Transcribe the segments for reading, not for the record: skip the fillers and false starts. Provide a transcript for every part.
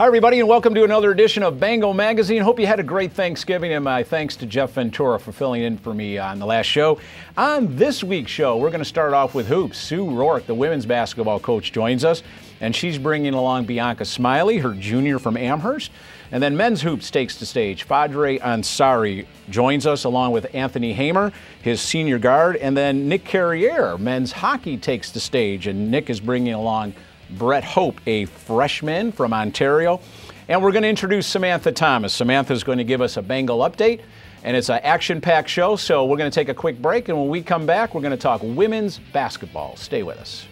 Hi, everybody, and welcome to another edition of Bengal Magazine. Hope you had a great Thanksgiving, and my thanks to Jeff Ventura for filling in for me on the last show. On this week's show, we're going to start off with hoops. Sue Roarke, the women's basketball coach, joins us, and she's bringing along Bianca Smiley, her junior from Amherst. And then men's hoops takes the stage. Fajri Ansari joins us along with Anthony Hamer, his senior guard. And then Nick Carriere, men's hockey, takes the stage. And Nick is bringing along Brett Hope, a freshman from Ontario. And we're going to introduce Samantha Thomas. Samantha's going to give us a Bengal update. And it's an action-packed show, so we're going to take a quick break. And when we come back, we're going to talk women's basketball. Stay with us.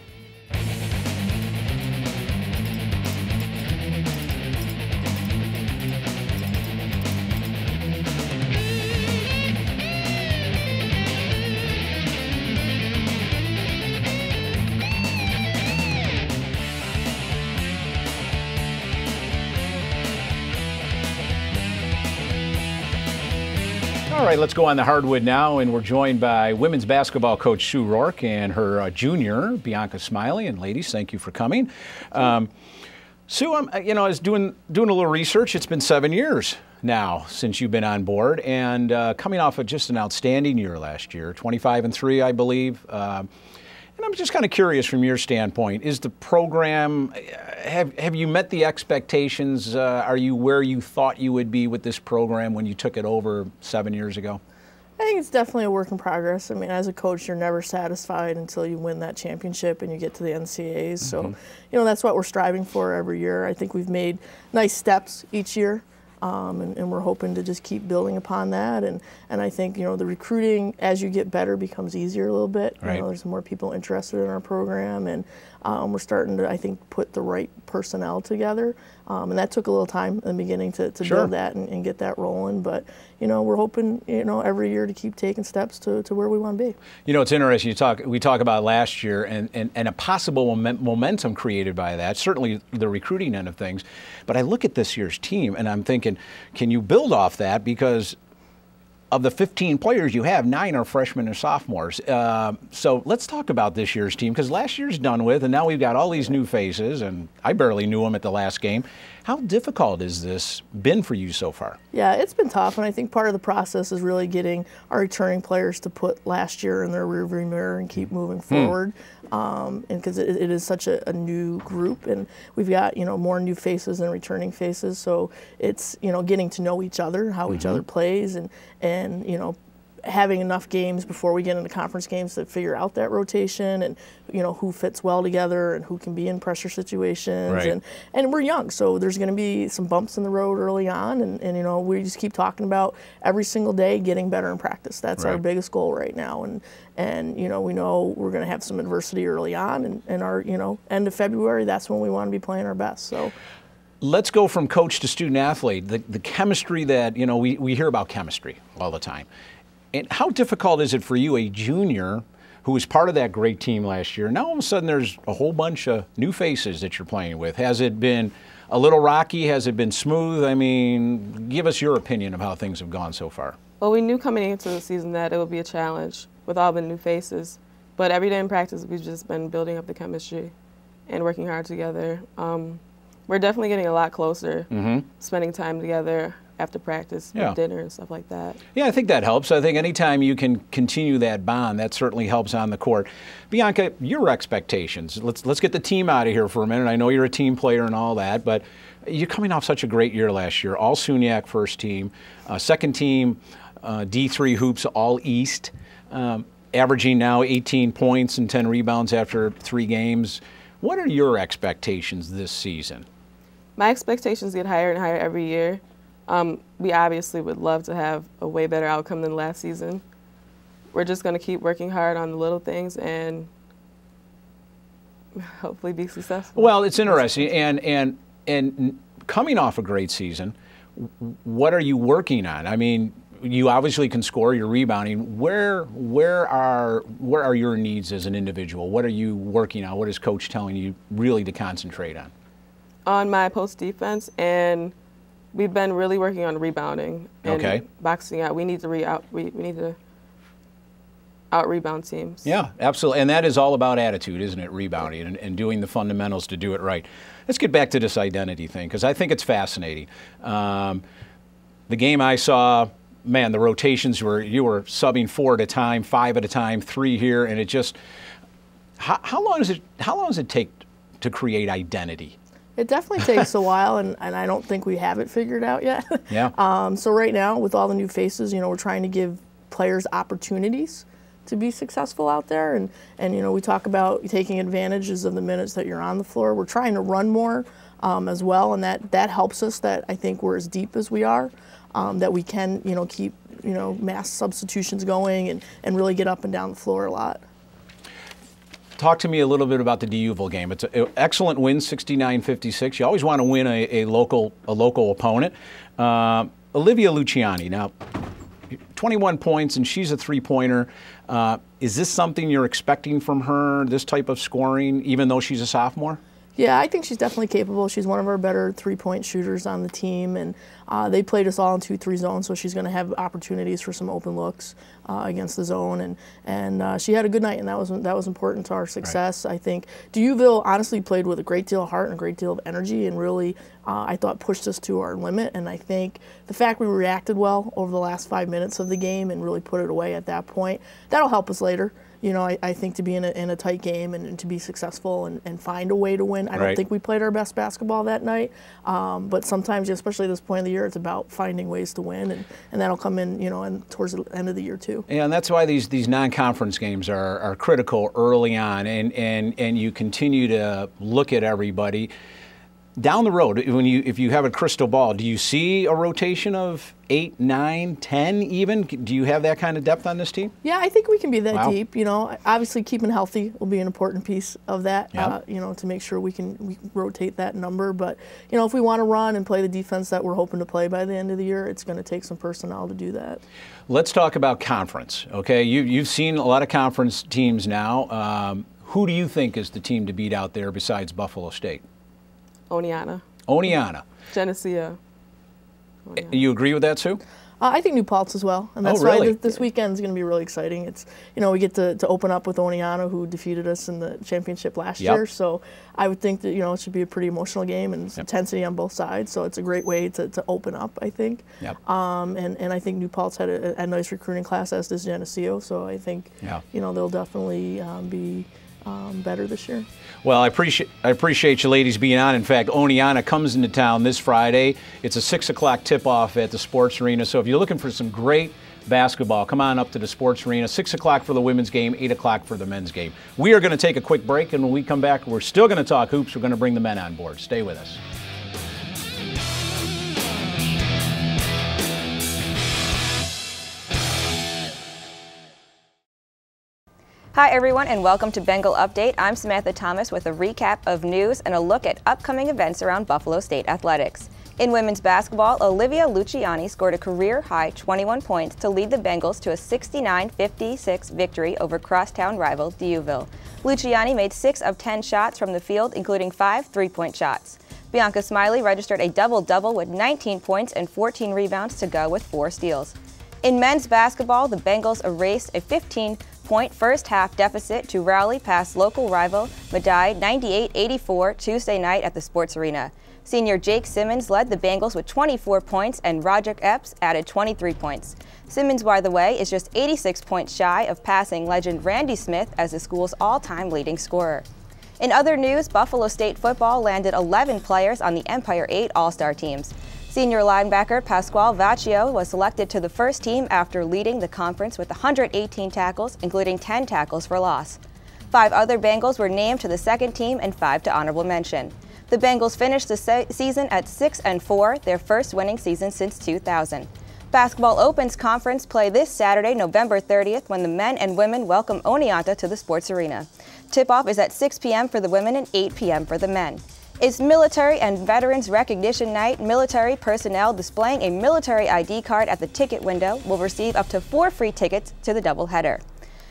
All right, let's go on the hardwood now, and we're joined by women's basketball coach Sue Roarke and her junior, Bianca Smiley. And ladies, thank you for coming. Sue, I was doing a little research. It's been 7 years now since you've been on board, and coming off of just an outstanding year last year, 25-3, I believe. And I'm just kind of curious from your standpoint, is the program, have you met the expectations? Are you where you thought you would be with this program when you took it over 7 years ago? I think it's definitely a work in progress. I mean, as a coach, you're never satisfied until you win that championship and you get to the NCAAs. So, that's what we're striving for every year. I think we've made nice steps each year. And we're hoping to just keep building upon that. And I think, the recruiting, as you get better, becomes easier a little bit. Right. There's more people interested in our program, and we're starting to, I think, put the right personnel together. And that took a little time in the beginning to Sure. build that and get that rolling. But, we're hoping, every year to keep taking steps to where we want to be. It's interesting. We talk about last year and a possible momentum created by that, certainly the recruiting end of things. But I look at this year's team, and I'm thinking, can you build off that? Because of the 15 players you have, 9 are freshmen and sophomores. So let's talk about this year's team, because last year's done with, and now we've got all these new faces, and I barely knew them at the last game. How difficult has this been for you so far? Yeah, it's been tough, and I think part of the process is really getting our returning players to put last year in their rearview mirror and keep moving forward. And because it is such a new group, and we've got more new faces than returning faces, so it's getting to know each other, how each other plays, and having enough games before we get into conference games to figure out that rotation and who fits well together and who can be in pressure situations. Right. And we're young, so there's going to be some bumps in the road early on, and we just keep talking about every single day getting better in practice. That's our biggest goal right now, and we know we're going to have some adversity early on, and our end of February, that's when we want to be playing our best. So let's go from coach to student athlete. The chemistry that we hear about chemistry all the time. And how difficult is it for you, a junior who was part of that great team last year? Now all of a sudden there's a whole bunch of new faces that you're playing with. Has it been a little rocky? Has it been smooth? I mean, give us your opinion of how things have gone so far. Well, we knew coming into the season that it would be a challenge with all the new faces. But every day in practice, we've just been building up the chemistry and working hard together. We're definitely getting a lot closer, spending time together after practice, with dinner and stuff like that. Yeah, I think that helps. I think anytime you can continue that bond, that certainly helps on the court. Bianca, your expectations. Let's get the team out of here for a minute. I know you're a team player and all that, but you're coming off such a great year last year. All SUNYAC first team, second team, D3 hoops, all East, averaging now 18 points and 10 rebounds after 3 games. What are your expectations this season? My expectations get higher and higher every year. We obviously would love to have a way better outcome than last season. We're just going to keep working hard on the little things and hopefully be successful. Well, it's interesting, and coming off a great season, what are you working on? I mean, you obviously can score, you're rebounding. Where are your needs as an individual? What are you working on? What is coach telling you really to concentrate on? On my post defense, and we've been really working on rebounding and boxing out. We need to out-rebound teams. Yeah, absolutely. And that is all about attitude, isn't it? Rebounding and doing the fundamentals to do it right. Let's get back to this identity thing, because I think it's fascinating. The game I saw, man, the rotations you were subbing 4 at a time, 5 at a time, 3 here, and it just how long does it take to create identity? It definitely takes a while, and I don't think we have it figured out yet. Yeah. So right now, with all the new faces, we're trying to give players opportunities to be successful out there, and we talk about taking advantages of the minutes that you're on the floor. We're trying to run more as well, and that helps us. That I think we're as deep as we are, that we can keep mass substitutions going and really get up and down the floor a lot. Talk to me a little bit about the D'Youville game. It's an excellent win, 69-56. You always want to win a local opponent. Olivia Luciani, now 21 points, and she's a three-pointer. Is this something you're expecting from her, this type of scoring, even though she's a sophomore? Yeah, I think she's definitely capable. She's one of our better three-point shooters on the team, and they played us all in 2-3 zone, so she's going to have opportunities for some open looks against the zone, and she had a good night, and that was important to our success. Right. I think D'Youville honestly played with a great deal of heart and a great deal of energy, and really I thought pushed us to our limit. And I think the fact we reacted well over the last 5 minutes of the game and really put it away at that point, that'll help us later. I think to be in a tight game and to be successful and find a way to win. I don't think we played our best basketball that night, but sometimes, especially at this point of the year, it's about finding ways to win, and that'll come in, and towards the end of the year too. Yeah, and that's why these non-conference games are critical early on, and you continue to look at everybody. Down the road, if you have a crystal ball, do you see a rotation of 8, 9, 10 even? Do you have that kind of depth on this team? Yeah, I think we can be that deep. Obviously keeping healthy will be an important piece of that. Yep. To make sure we can rotate that number. But if we want to run and play the defense that we're hoping to play by the end of the year, it's going to take some personnel to do that. Let's talk about conference. Okay, you've seen a lot of conference teams now. Who do you think is the team to beat out there besides Buffalo State? Oneonta. Geneseo. Oneonta. You agree with that, Sue? I think New Paltz as well, and that's why this weekend is going to be really exciting. It's we get to open up with Oneonta, who defeated us in the championship last year. So I would think that it should be a pretty emotional game, and intensity on both sides. So it's a great way to open up, I think. Yep. And I think New Paltz had a nice recruiting class, as does Geneseo. So I think they'll definitely be better this year. Well, I appreciate you ladies being on. In fact, Oneonta comes into town this Friday. It's a 6 o'clock tip-off at the Sports Arena. So if you're looking for some great basketball, come on up to the Sports Arena. 6 o'clock for the women's game, 8 o'clock for the men's game. We are going to take a quick break, and when we come back, we're still going to talk hoops. We're going to bring the men on board. Stay with us. Hi everyone, and welcome to Bengal Update. I'm Samantha Thomas with a recap of news and a look at upcoming events around Buffalo State athletics. In women's basketball, Olivia Luciani scored a career-high 21 points to lead the Bengals to a 69-56 victory over crosstown rival D'Youville. Luciani made 6 of 10 shots from the field, including 5 three-point shots. Bianca Smiley registered a double-double with 19 points and 14 rebounds to go with 4 steals. In men's basketball, the Bengals erased a 15-point first-half deficit to rally past local rival Madai 98-84 Tuesday night at the Sports Arena. Senior Jake Simmons led the Bengals with 24 points, and Roderick Epps added 23 points. Simmons, by the way, is just 86 points shy of passing legend Randy Smith as the school's all-time leading scorer. In other news, Buffalo State football landed 11 players on the Empire 8 All-Star teams. Senior linebacker Pasquale Vaccio was selected to the first team after leading the conference with 118 tackles, including 10 tackles for loss. 5 other Bengals were named to the second team and 5 to honorable mention. The Bengals finished the season at 6-4, their first winning season since 2000. Basketball opens conference play this Saturday, November 30th, when the men and women welcome Oneonta to the Sports Arena. Tip-off is at 6 p.m. for the women and 8 p.m. for the men. It's Military and Veterans Recognition Night. Military personnel displaying a military ID card at the ticket window will receive up to 4 free tickets to the doubleheader.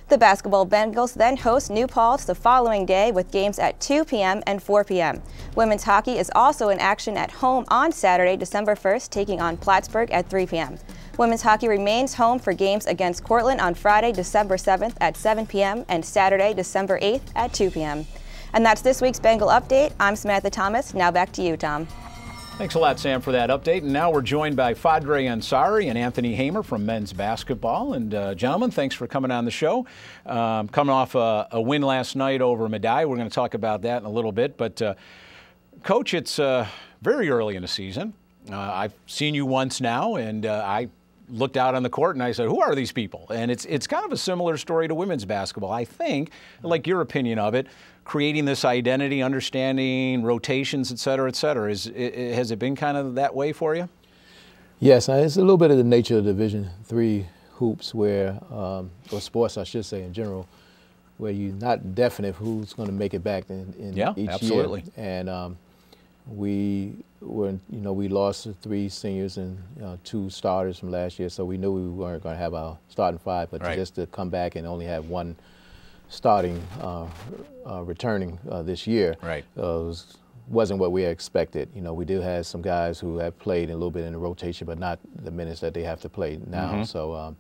The basketball Bengals then host New Paltz the following day with games at 2 p.m. and 4 p.m. Women's hockey is also in action at home on Saturday, December 1st, taking on Plattsburgh at 3 p.m. Women's hockey remains home for games against Cortland on Friday, December 7th at 7 p.m. and Saturday, December 8th at 2 p.m. And that's this week's Bengal Update. I'm Samantha Thomas. Now back to you, Tom. Thanks a lot, Sam, for that update. And now we're joined by Fajri Ansari and Anthony Hamer from men's basketball. And gentlemen, thanks for coming on the show. Coming off a win last night over Medaille. We're going to talk about that in a little bit. But, Coach, it's very early in the season. I've seen you once now, and I looked out on the court and I said, who are these people? And it's kind of a similar story to women's basketball. I think, like your opinion of it, creating this identity, understanding rotations, et cetera, has it been kind of that way for you? Yes, it's a little bit of the nature of Division III hoops where, or sports I should say in general, where you're not definite who's going to make it back in each absolutely. year. And we lost 3 seniors and 2 starters from last year, so we knew we weren't going to have our starting 5, but just to come back and only have 1 starting returning this year wasn't what we expected. You know, we do have some guys who have played a little bit in the rotation, but not the minutes that they have to play now. So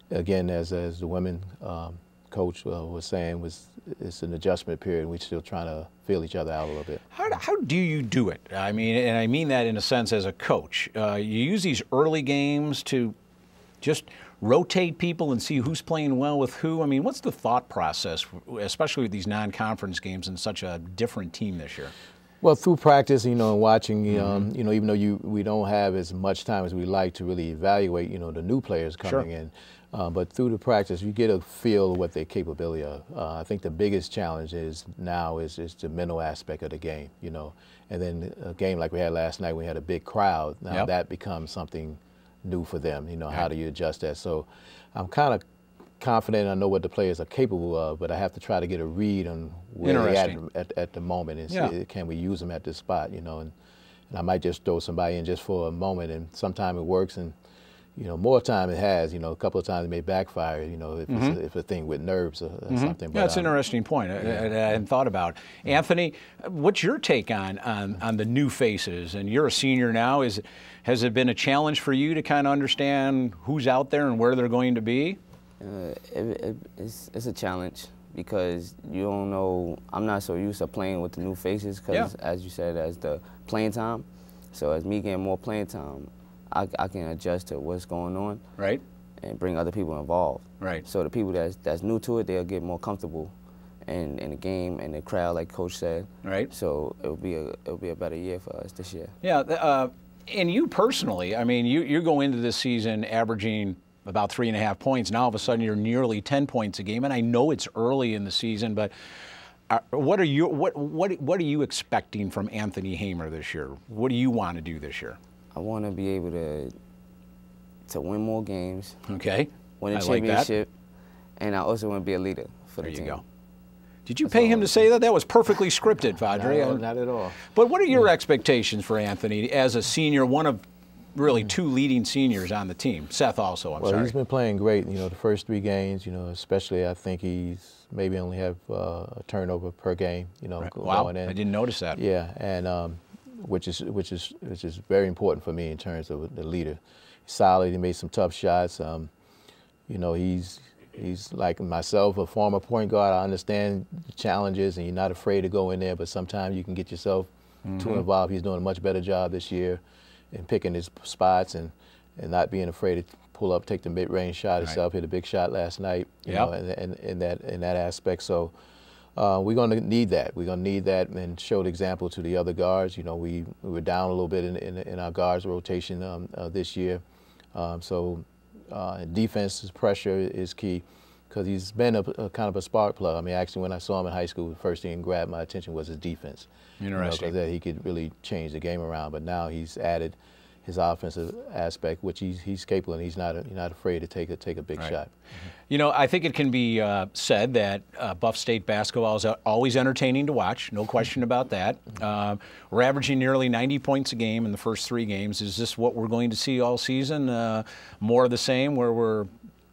again, as the women coach was saying, it's an adjustment period. We're still trying to feel each other out a little bit. How do you do it? I mean, and I mean that in a sense as a coach. You use these early games to just rotate people and see who's playing well with who. I mean, what's the thought process, especially with these non-conference games and such a different team this year? Well, through practice, and watching, even though we don't have as much time as we like to really evaluate, the new players coming in. But through the practice, you get a feel of what their capability of. I think the biggest challenge is the mental aspect of the game, And then a game like we had last night, we had a big crowd. Now that becomes something new for them. How do you adjust that? So I'm kind of confident I know what the players are capable of, but I have to try to get a read on where they're at the moment and see, can we use them at this spot, and I might just throw somebody in just for a moment, and sometimes it works, and more time it has, a couple of times it may backfire, if it's a thing with nerves or something. Yeah, that's an interesting point I hadn't thought about. Anthony, what's your take on the new faces? And you're a senior now. Has it been a challenge for you to kind of understand who's out there and where they're going to be? It's a challenge because you don't know. I'm not so used to playing with the new faces because, as you said, as the playing time. So as me getting more playing time, I can adjust to what's going on, and bring other people involved. So the people that's new to it, they'll get more comfortable in the game and the crowd, like Coach said. So it'll be a better year for us this year. Yeah, and you personally, I mean, you go into this season averaging about 3.5 points. Now all of a sudden you're nearly 10 points a game, and I know it's early in the season, but what are you expecting from Anthony Hamer this year? What do you want to do this year? I want to be able to win more games. Okay. Win a championship, and I also want to be a leader for the team. There you go. Did you pay him to say that? That was perfectly scripted, Fajri. No, not at all. But what are your expectations for Anthony as a senior, one of really 2 leading seniors on the team? Seth also, I'm sorry. Well, he's been playing great, the first 3 games, especially I think he's maybe only have a turnover per game, going in. I didn't notice that. Yeah, and which is very important for me in terms of the leader. He's solid, he made some tough shots. He's like myself, a former point guard. I understand the challenges, and you're not afraid to go in there, but sometimes you can get yourself too involved. He's doing a much better job this year in picking his spots and not being afraid to pull up, take the mid-range shot himself. Hit a big shot last night, in that aspect. So we're going to need that. We're going to need that and show the example to the other guards. We were down a little bit in our guards rotation this year. Defense pressure is key because he's been a kind of a spark plug. I mean, actually, when I saw him in high school, the first thing that grabbed my attention was his defense. Interesting. Because he could really change the game around. But now he's added his offensive aspect, which he's capable, and he's not afraid to take a big shot. I think it can be said that Buff State basketball is always entertaining to watch, no question about that. We're averaging nearly 90 points a game in the first 3 games. Is this what we're going to see all season? More of the same, where we're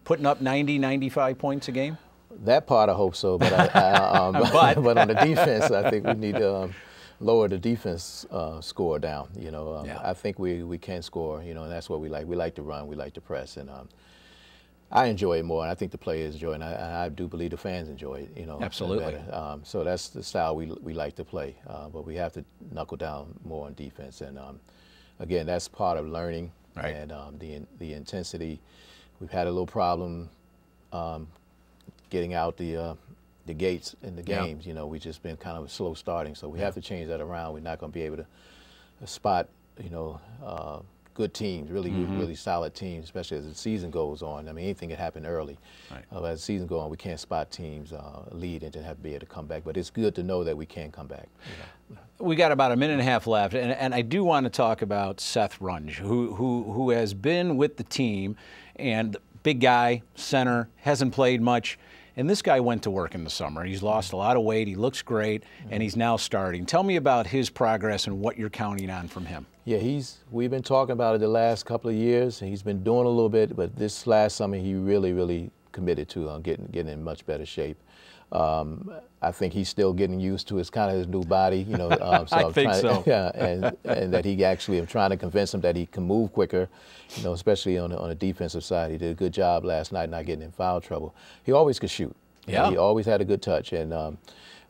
putting up 90, 95 points a game? That part I hope so, but but on the defense, I think we need to lower the defense score down. You know, I think we can score. You know, and that's what we like. We like to run. We like to press, and I enjoy it more, and I think the players enjoy it, and I do believe the fans enjoy it. You know, absolutely. So that's the style we like to play, but we have to knuckle down more on defense, and again, that's part of learning, right. And the intensity. We've had a little problem getting out the gates in the games. You know, we've just been kind of slow starting, so we have to change that around. We're not going to be able to spot, you know, good teams, really solid teams, especially as the season goes on. I mean, anything can happen early. Right. As the season goes on, we can't spot teams lead and then have to be able to come back. But it's good to know that we can come back. You know? We got about a minute and a half left, and I do want to talk about Seth Runge, who has been with the team, and big guy, center, hasn't played much. And this guy went to work in the summer. He's lost a lot of weight. He looks great, and he's now starting. Tell me about his progress and what you're counting on from him. Yeah, we've been talking about it the last couple of years. He's been doing a little bit, but this last summer he really committed to getting in much better shape. I think he's still getting used to his new body, you know. So I think so. Yeah, and that I'm trying to convince him that he can move quicker, you know, especially on the defensive side. He did a good job last night not getting in foul trouble. He always could shoot. Yeah. He always had a good touch, and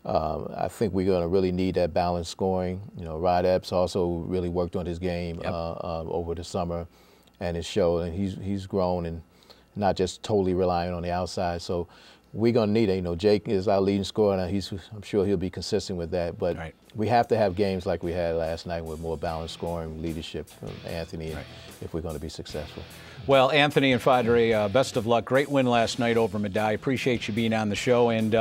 I think we're going to really need that balanced scoring. You know, Rod Epps also really worked on his game over the summer, and it showed. And he's grown and not just totally relying on the outside. So we're going to need it. You know, Jake is our leading scorer, and I'm sure he'll be consistent with that. But we have to have games like we had last night with more balanced scoring, leadership from Anthony, if we're going to be successful. Well, Anthony and Fajri, best of luck. Great win last night over Medaille. Appreciate you being on the show. And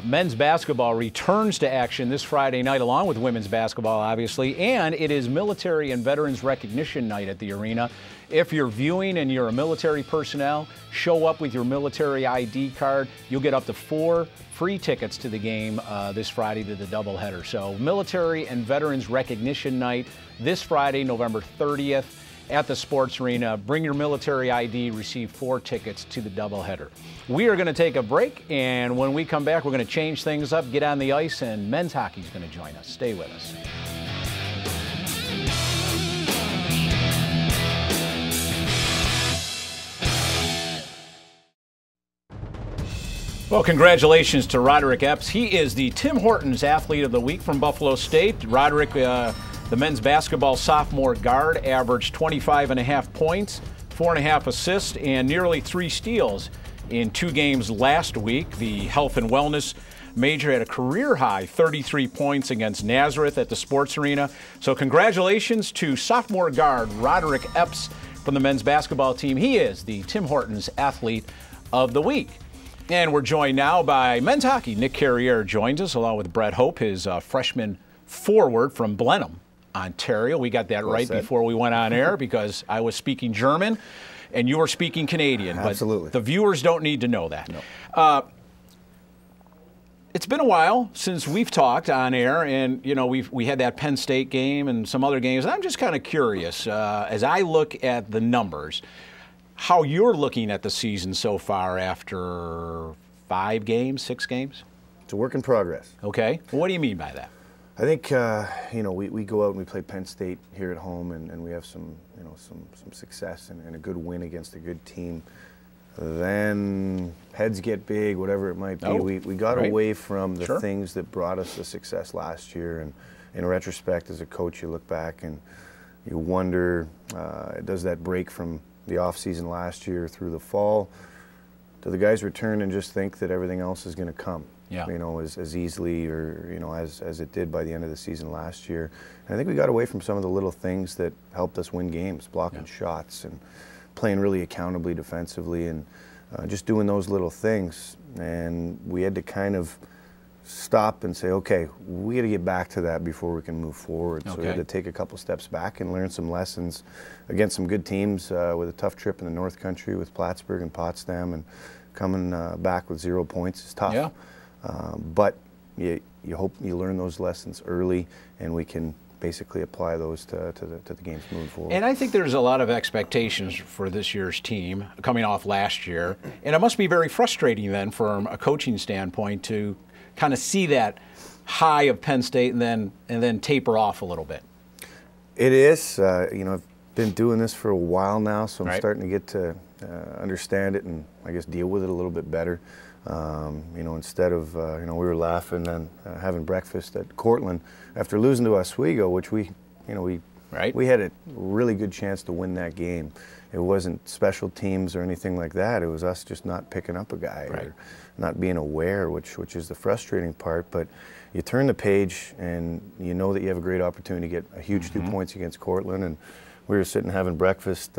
men's basketball returns to action this Friday night, along with women's basketball, obviously. And it is Military and Veterans Recognition Night at the arena. If you're viewing and you're a military personnel, show up with your military ID card. You'll get up to 4 free tickets to the game this Friday to the doubleheader. So Military and Veterans Recognition Night this Friday, November 30th. At the sports arena. Bring your military ID, receive 4 tickets to the doubleheader. We are going to take a break, and when we come back, we're going to change things up, get on the ice, and men's hockey is going to join us. Stay with us. Well, congratulations to Roderick Epps. He is the Tim Hortons Athlete of the Week from Buffalo State. Roderick, the men's basketball sophomore guard, averaged 25.5 points, 4.5 assists, and nearly 3 steals in 2 games last week. The health and wellness major had a career-high 33 points against Nazareth at the sports arena. So congratulations to sophomore guard Roderick Epps from the men's basketball team. He is the Tim Hortons Athlete of the Week. And we're joined now by men's hockey. Nick Carriere joins us, along with Brett Hope, his freshman forward from Blenheim, Ontario. We got that right before we went on air because I was speaking German and you were speaking Canadian. Absolutely. But the viewers don't need to know that. No. It's been a while since we've talked on air, and you know we had that Penn State game and some other games. And I'm just kind of curious, as I look at the numbers, how you're looking at the season so far after 5 games, 6 games? It's a work in progress. Okay. Well, what do you mean by that? I think you know, we go out and we play Penn State here at home, and we have some success and a good win against a good team. Then heads get big, whatever it might be. We got away from the things that brought us the success last year, and in retrospect, as a coach, you look back and you wonder, does that break from the off season last year through the fall? Do the guys return and just think that everything else is going to come? Yeah. You know, as easily or, you know, as it did by the end of the season last year. And I think we got away from some of the little things that helped us win games, blocking shots and playing really accountably defensively and just doing those little things. And we had to kind of stop and say, okay, we got to get back to that before we can move forward. So we had to take a couple steps back and learn some lessons against some good teams with a tough trip in the North Country with Plattsburgh and Potsdam, and coming back with 0 points is tough. Yeah. But you hope you learn those lessons early, and we can basically apply those to the games moving forward. And I think there's a lot of expectations for this year's team coming off last year, and it must be very frustrating then from a coaching standpoint to kind of see that high of Penn State and then taper off a little bit. It is. I've been doing this for a while now, so I'm starting to get to understand it and I guess deal with it a little bit better. Instead of, we were laughing and having breakfast at Cortland after losing to Oswego, which we had a really good chance to win that game. It wasn't special teams or anything like that. It was us just not picking up a guy or not being aware, which is the frustrating part. But you turn the page and you know that you have a great opportunity to get a huge 2 points against Cortland. And we were sitting having breakfast,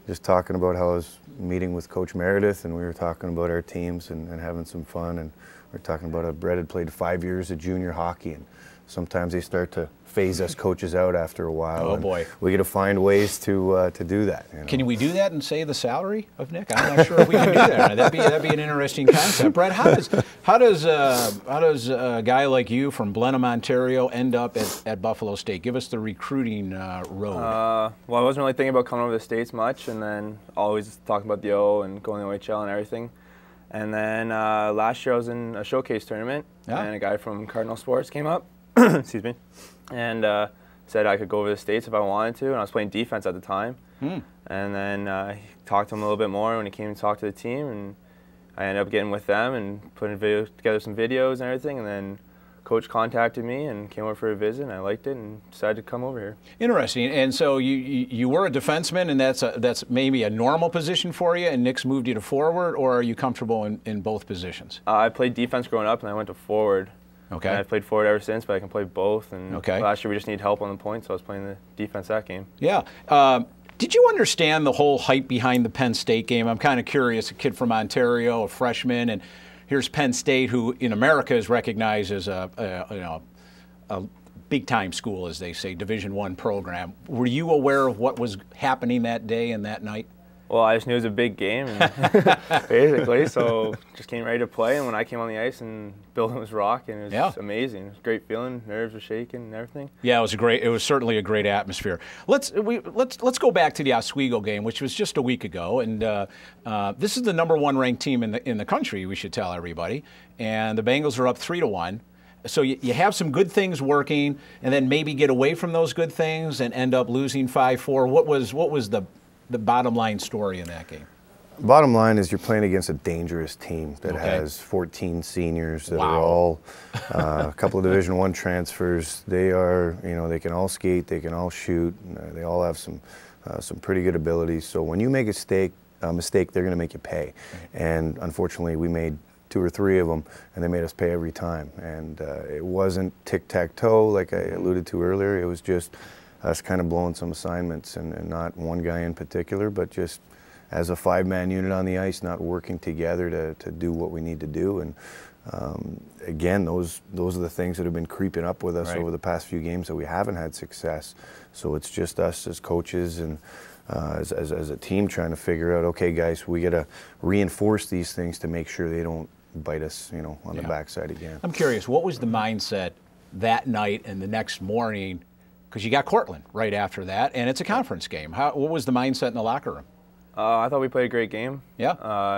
just talking about how I was meeting with Coach Meredith, and we were talking about our teams and having some fun. And we were talking about how Brett had played 5 years of junior hockey, and sometimes they start to phase us coaches out after a while. Oh boy! We got to find ways to do that. Can we do that and save the salary of Nick? I'm not sure if we can do that. That'd be an interesting concept. Brett, how does a guy like you from Blenheim, Ontario, end up at Buffalo State? Give us the recruiting road. Well, I wasn't really thinking about coming over to the States much, and then always talking about the O and going to the OHL and everything. And then last year I was in a showcase tournament, and a guy from Cardinal Sports came up. Excuse me, and said I could go over to the States if I wanted to, and I was playing defense at the time. And then I talked to him a little bit more when he came to talk to the team, and I ended up getting with them and putting together some videos and everything, and then Coach contacted me and came over for a visit, and I liked it and decided to come over here. Interesting. And so you were a defenseman, and that's maybe a normal position for you, and Nick's moved you to forward, or are you comfortable in both positions? I played defense growing up, and I went to forward. Okay. And I've played forward ever since, but I can play both. And okay. Last year we just needed help on the point, so I was playing the defense that game. Yeah. Did you understand the whole hype behind the Penn State game? I'm kind of curious. A kid from Ontario, a freshman, and here's Penn State, who in America is recognized as a big-time school, as they say, Division I program. Were you aware of what was happening that day and that night? Well, I just knew it was a big game, and basically, so just came ready to play. And when I came on the ice, and building was rocking, it was just amazing. It was a great feeling. Nerves were shaking and everything. Yeah, it was certainly a great atmosphere. Let's go back to the Oswego game, which was just a week ago, and this is the #1 ranked team in the country. We should tell everybody, and the Bengals are up 3-1. So you have some good things working, and then maybe get away from those good things and end up losing 5-4. What was the bottom line story in that game? Bottom line is you're playing against a dangerous team that has 14 seniors that are all a couple of Division I transfers. They are, they can all skate, they can all shoot, they all have some pretty good abilities. So when you make a mistake, they're going to make you pay. And unfortunately, we made 2 or 3 of them, and they made us pay every time. And it wasn't tic-tac-toe like I alluded to earlier. It was just us kind of blowing some assignments, and not one guy in particular, but just as a 5-man unit on the ice, not working together to do what we need to do. And again, those are the things that have been creeping up with us over the past few games that we haven't had success. So it's just us as coaches and as a team trying to figure out, okay, guys, we got to reinforce these things to make sure they don't bite us, on the backside again. I'm curious, what was the mindset that night and the next morning? Because you got Cortland right after that, and it's a conference game. What was the mindset in the locker room? I thought we played a great game. Yeah.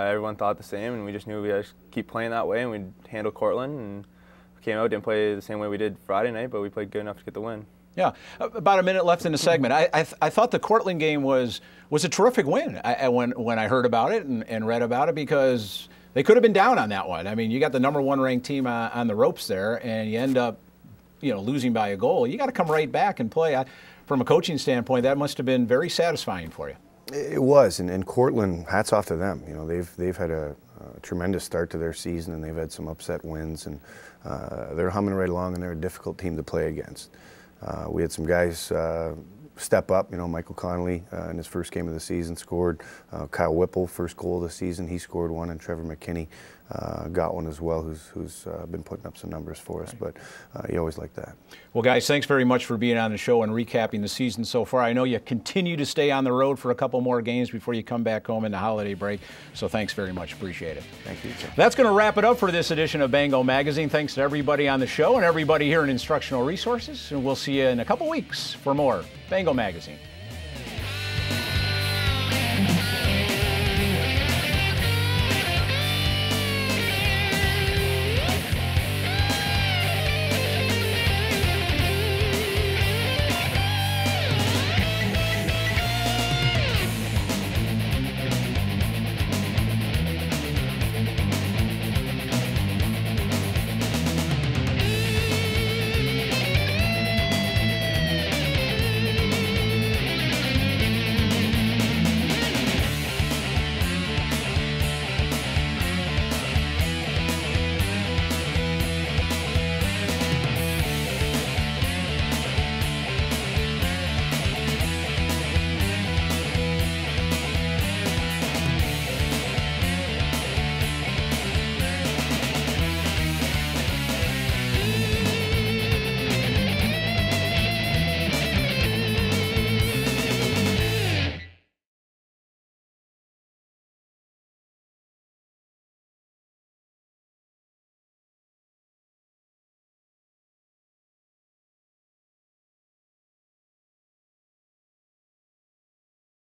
Everyone thought the same, and we just knew we had to keep playing that way, and we'd handle Cortland. And we came out, didn't play the same way we did Friday night, but we played good enough to get the win. Yeah. About a minute left in the segment. I thought the Cortland game was a terrific win when I heard about it and read about it, because they could have been down on that one. I mean, you got the #1 ranked team on the ropes there, and you end up losing by a goal. You got to come right back and play. From a coaching standpoint, that must have been very satisfying for you. It was, and Cortland, hats off to them. They've had a tremendous start to their season, and they've had some upset wins, and they're humming right along, and they're a difficult team to play against. We had some guys step up. Michael Connolly in his first game of the season scored. Kyle Whipple, first goal of the season, he scored one, and Trevor McKinney got one as well, who's been putting up some numbers for us. But you always like that. Well, guys, thanks very much for being on the show and recapping the season so far. I know you continue to stay on the road for a couple more games before you come back home in the holiday break. So thanks very much. Appreciate it. Thank you, Jim. That's going to wrap it up for this edition of Bengal Magazine. Thanks to everybody on the show and everybody here in Instructional Resources. And we'll see you in a couple weeks for more Bengal Magazine.